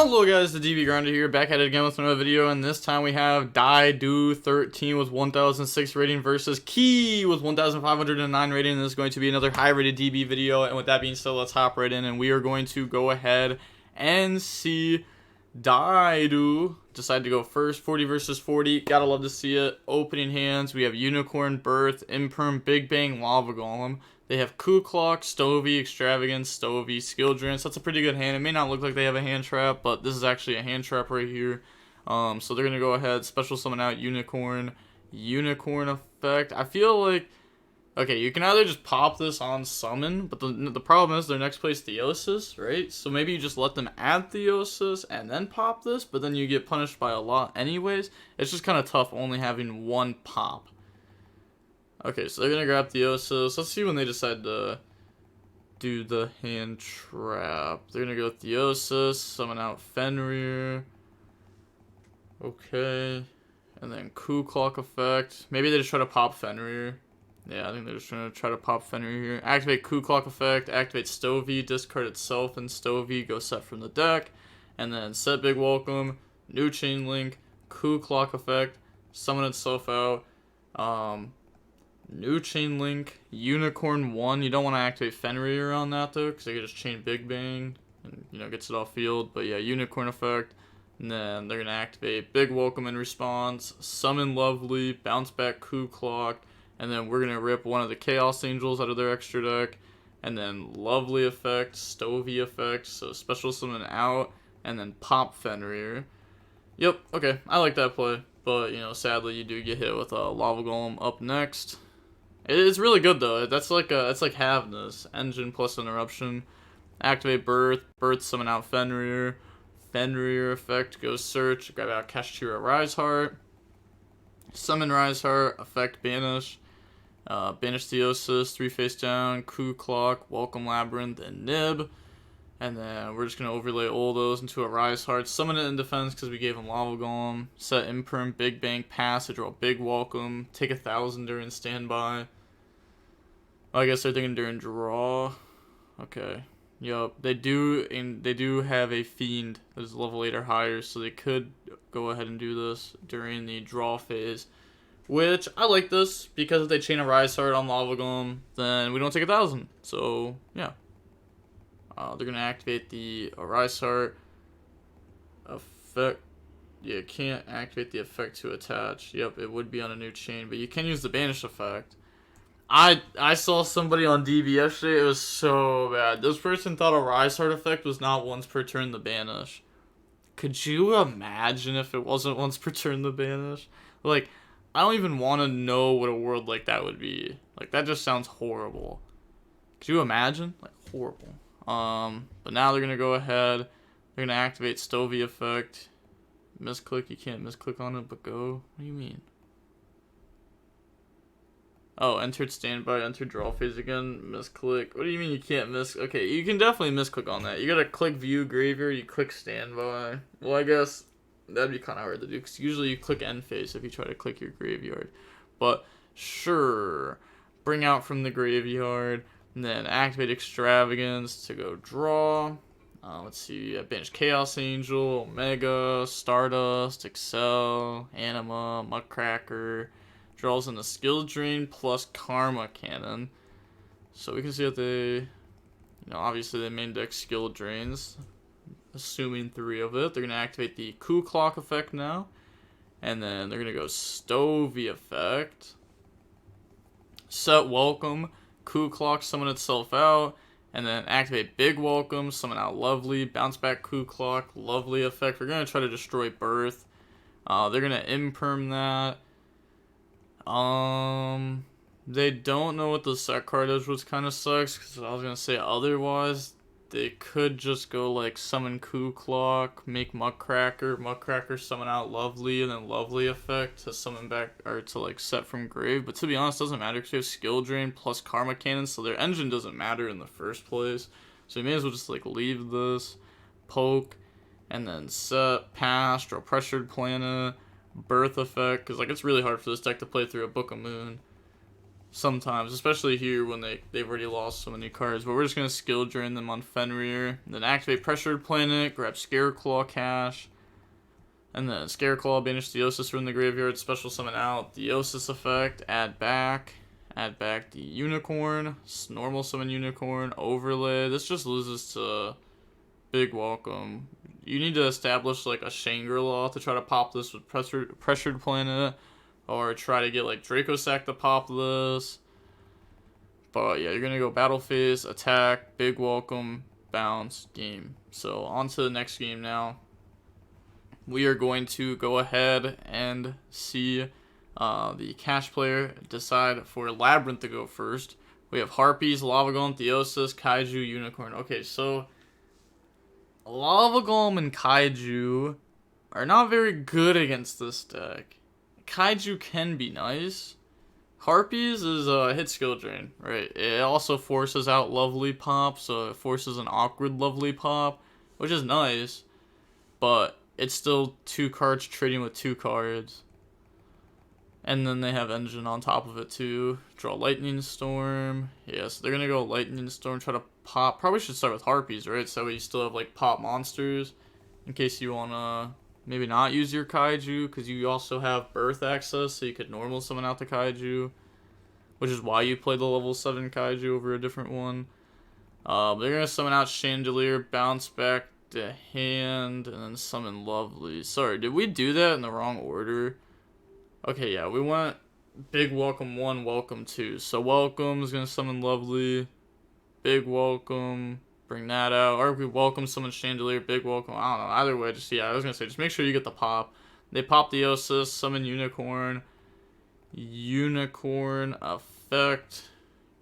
Hello guys, the DB Grinder here, back at it again with another video, and this time we have Die13 with 1006 rating versus Key with 1509 rating, and this is going to be another high rated DB video. And with that being said, let's hop right in, and we are going to go ahead and see Die decide to go first. 40 versus 40, gotta love to see it. Opening hands, we have Unicorn, Birth, Imperm, Big Bang, Lava Golem. They have Ku Klok, Stovey, Extravagance, Stovey, Skill Drain. So that's a pretty good hand. It may not look like they have a hand trap, but this is actually a hand trap right here. So they're going to go ahead, special summon out Unicorn. Unicorn effect. I feel like, okay, you can either just pop this on summon, but the problem is their next plays Theosis, right? So maybe you just let them add Theosis and then pop this, but then you get punished by a lot anyways. It's just kind of tough only having one pop. Okay, so they're going to grab Theosis. Let's see when they decide to do the hand trap. They're going to go Theosis, summon out Fenrir. Okay. And then Ku Klok effect. Maybe they just try to pop Fenrir. Yeah, I think they're just trying to try to pop Fenrir here. Activate Ku Klok effect. Activate Stovey. Discard itself and Stovey. Go set from the deck. And then set Big Welcome. New Chain Link. Ku Klok effect. Summon itself out. New Chain Link, Unicorn 1. You don't want to activate Fenrir on that though, because they can just chain Big Bang and, you know, gets it off field. But yeah, Unicorn effect. And then they're going to activate Big Welcome in response, summon Lovely, bounce back Ku Klok, and then we're going to rip one of the Chaos Angels out of their extra deck. And then Lovely effect, Stovey effect, so special summon out, and then pop Fenrir. Yep, okay, I like that play. But, you know, sadly you do get hit with a Lava Golem up next. It's really good though. That's like Havness. Engine plus Interruption. Activate Birth. Birth summon out Fenrir. Fenrir effect goes search. Grab out Kashtira Rise Heart. Summon Rise Heart. Effect Banish. Banish Theosis. 3 face down. Ku Klok. Welcome Labrynth and Nib. And then we're just going to overlay all those into a Rise Heart. Summon it in defense because we gave him Lava Golem. Set Imperm. Big Bang. Pass. To draw Big Welcome. Take 1,000 during standby. I guess they're thinking during draw. Okay. Yup. They do have a Fiend that is level 8 or higher, so they could go ahead and do this during the draw phase. Which, I like this, because if they chain a Rise Heart on Lava Golem, then we don't take 1,000. So, yeah. They're going to activate the Rise Heart effect. You can't activate the effect to attach. Yep, it would be on a new chain, but you can use the Banish effect. I saw somebody on DB yesterday, it was so bad. This person thought a Rise Heart effect was not once per turn the Banish. Could you imagine if it wasn't once per turn the Banish? Like, I don't even want to know what a world like that would be. Like, that just sounds horrible. Could you imagine? Like, horrible. But now they're going to go ahead. They're going to activate Stovey effect. Misclick, you can't misclick on it, but go. What do you mean? Oh, entered standby, entered draw phase again, misclick. What do you mean you can't miss? Okay, you can definitely misclick on that. You gotta click view graveyard, you click standby. Well, I guess that'd be kind of hard to do, because usually you click end phase if you try to click your graveyard. But, sure. Bring out from the graveyard, and then activate Extravagance to go draw. Let's see, Banish Chaos Angel, Omega, Stardust, Excel, Anima, Muckcracker. Draws in the Skill Drain plus Karma Cannon. So we can see that they, you know, obviously they main deck Skill Drains. Assuming 3 of it. They're going to activate the Ku Klok effect now. And then they're going to go Stovey effect. Set Welcome. Ku Klok summon itself out. And then activate Big Welcome. Summon out Lovely. Bounce back Ku Klok. Lovely effect. We're going to try to destroy Birth. They're going to Imperm that. They don't know what the set card is, which kind of sucks, because I was going to say otherwise, they could just go, like, summon Ku Klok, make Muckcracker summon out Lovely, and then Lovely effect to summon back, or to, like, set from grave, but to be honest, it doesn't matter, because you have Skill Drain plus Karma Cannon, so their engine doesn't matter in the first place, so you may as well just, like, leave this, poke, and then set, pass, draw Pressured Planet, Birth effect, because like it's really hard for this deck to play through a Book of Moon. sometimes, especially here when they've already lost so many cards. But we're just gonna skill drain them on Fenrir, and then activate Pressured Planet, grab Scareclaw Cash, and then Scareclaw, banish Theosis from the graveyard, special summon out Theosis effect, add back the Unicorn, normal summon Unicorn, overlay. This just loses to Big Welcome. You need to establish like a Shangri-La to try to pop this with Pressured Planet, or try to get like Draco Sack to pop this. But yeah, you're gonna go battle phase, attack, Big Welcome, bounce, game. So on to the next game now. We are going to go ahead and see the cash player decide for Labrynth to go first. We have Harpies, Lava Golem, Theosis, Kaiju, Unicorn. Okay, so Lava Golem and Kaiju are not very good against this deck. Kaiju can be nice. Harpies is a hit skill drain, right? It also forces out Lovely Pop, so it forces an awkward Lovely Pop, which is nice, but it's still 2 cards trading with 2 cards. And then they have Engine on top of it too. Draw Lightning Storm. Yeah, so they're gonna go Lightning Storm, try to pop. Probably should start with Harpies, right? So you still have like pop monsters in case you wanna maybe not use your Kaiju, because you also have Birth access, so you could normal summon out the Kaiju, which is why you play the level 7 Kaiju over a different one. They're gonna summon out Chandelier, bounce back to hand, and then summon Lovely. Sorry, did we do that in the wrong order? Okay, yeah, we went Big Welcome 1, Welcome 2. So Welcome is gonna summon Lovely, Big Welcome, bring that out. Or we Welcome, summon Chandelier, Big Welcome. I don't know. Either way, just, yeah, I was gonna say, just make sure you get the pop. They pop the Theosis, summon Unicorn. Unicorn effect.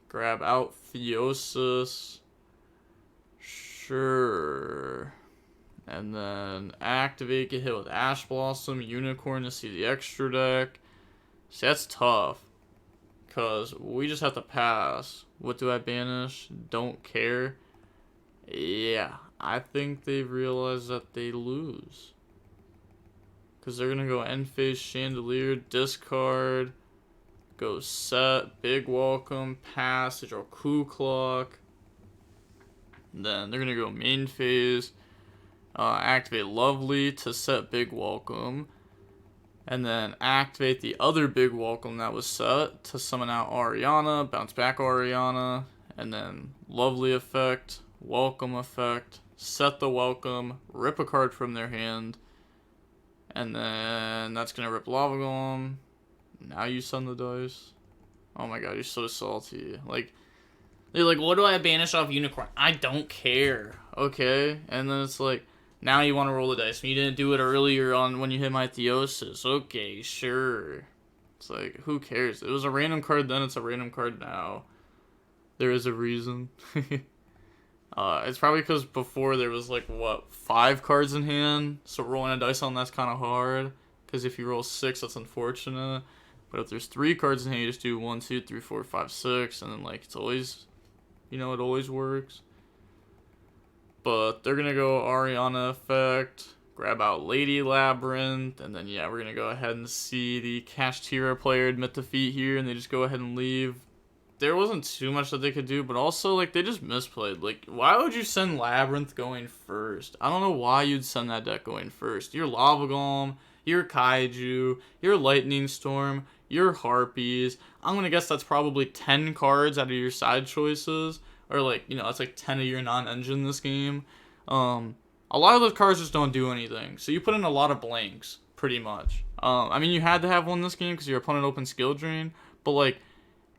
Grab out Theosis. Sure. And then activate, get hit with Ash Blossom, Unicorn to see the extra deck. See, that's tough, because we just have to pass. What do I banish? Don't care. Yeah, I think they've realized that they lose. Because they're going to go end phase, Chandelier, discard, go set, Big Welcome, pass, they draw Coup Clock. Then they're going to go main phase. Activate Lovely to set Big Welcome, and then activate the other Big Welcome that was set to summon out Ariana, bounce back Ariana, and then Lovely effect, Welcome effect, set the Welcome, rip a card from their hand, and then that's gonna rip Lava Golem. Now you send the dice. Oh my god, you're so salty. Like, they're like, what do I banish off Unicorn? I don't care. Okay, and then it's like, now you want to roll the dice. You didn't do it earlier on when you hit my Theosis. Okay, sure. It's like, who cares? It was a random card then, it's a random card now. There is a reason. It's probably because before there was like, what, 5 cards in hand? So rolling a dice on that's kind of hard. Because if you roll 6, that's unfortunate. But if there's 3 cards in hand, you just do 1, 2, 3, 4, 5, 6. And then, like, it's always, you know, it always works. But they're going to go Ariana effect, grab out Lady Labrynth, and then, yeah, we're going to go ahead and see the Kashtira player admit defeat here, and they just go ahead and leave. There wasn't too much that they could do, but also, like, they just misplayed. Like, why would you send Labrynth going first? I don't know why you'd send that deck going first. Your Lava Golem, your Kaiju, your Lightning Storm, your Harpies. I'm going to guess that's probably 10 cards out of your side choices. Or, like, you know, that's like 10 of your non-engine this game. A lot of those cards just don't do anything. So you put in a lot of blanks, pretty much. I mean, you had to have one this game because your opponent opened skill drain. But, like,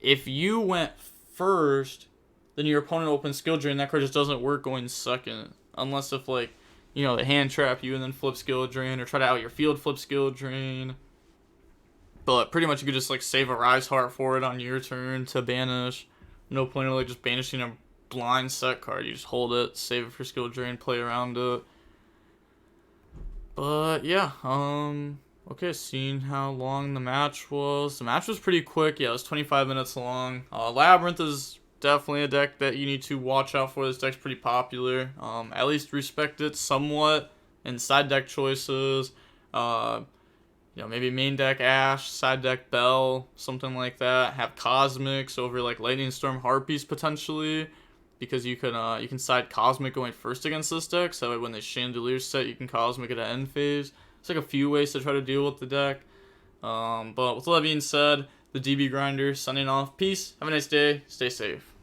if you went first, then your opponent opened skill drain, that card just doesn't work going second. Unless if, like, you know, they hand trap you and then flip skill drain, or try to out your field flip skill drain. But pretty much you could just, like, save a Rise Heart for it on your turn to banish. No point of, like, just banishing a blind set card. You just hold it, save it for skill drain, play around it. But, yeah, okay, seeing how long the match was. The match was pretty quick. Yeah, it was 25 minutes long. Labrynth is definitely a deck that you need to watch out for. This deck's pretty popular. At least respect it somewhat in side deck choices. You You know, maybe main deck Ash, side deck Bell, something like that. Have Cosmics over like Lightning Storm Harpies potentially, because you can side Cosmic going first against this deck, so when they Chandelier set, you can Cosmic at end phase. It's like a few ways to try to deal with the deck. But with all that being said, the DB Grinder signing off. Peace. Have a nice day. Stay safe.